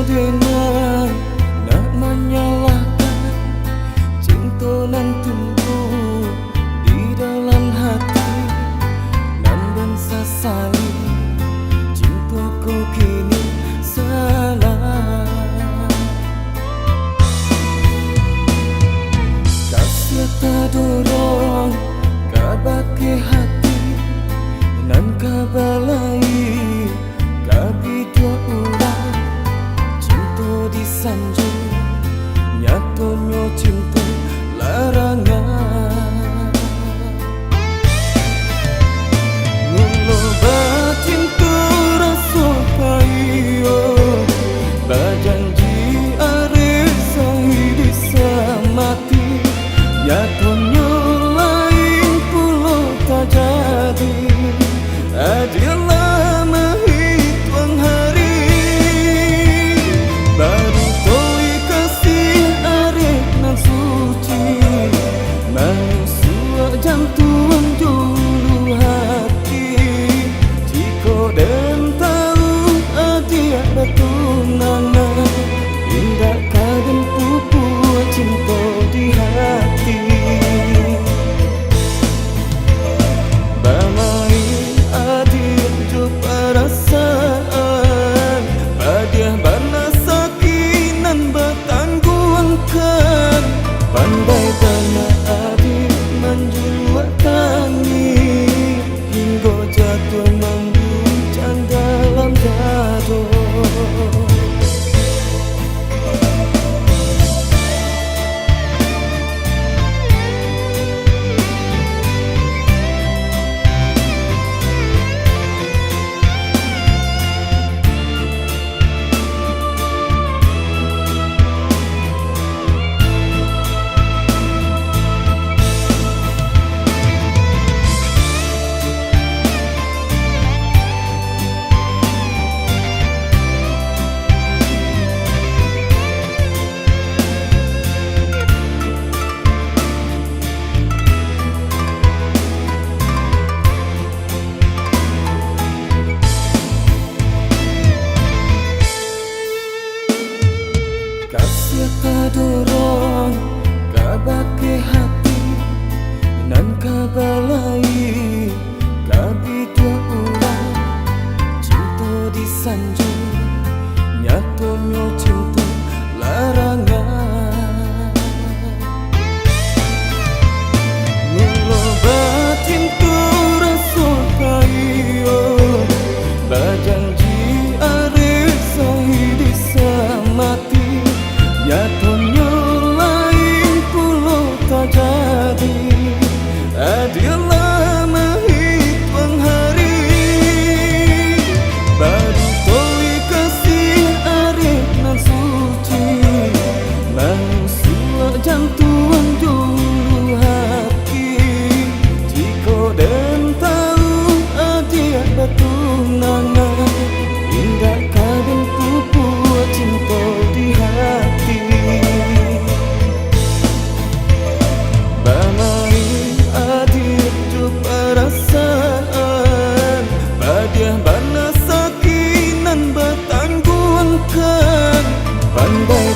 dengan nak menyalahkan cinta nan tumbuh di dalam hati nan dan sesali cintaku kini salah. Kasih tak dorong kabake hati nan kabalai kabi dua orang cinta disanjung nyatonya cinta larangan. Ngulo batin tu rasa payo bajanji are sahidi samati nyatonya lain pulo tak jadi. Adilah menghitung hari baru toi kasih arek nan suci manusia jantung dulu hati jika dan tahu adia tunangan indah kadang pupuk cinta di hati. Perasaan badiah bana sakinan bertangguhkan pandai bana adik menjual tangi hingga jatuh mengguncang dalam dada. Kasih tak dorong kabake hati nan kabalai kabi dua orang cinta disanjung nyatonya cinta larangan. Ngulo batin tu rasa payo bajanji are sahidi samati nyatonya lain pulo tak jadi. Adilah menghitung hari baru toi kasih arek nan suci manusia jantung dulu hati jika dan tahu adia bertunangan indah kadang pupuk cinta di hati. Perasaan badiah bana sakinan bertangguhkan pandai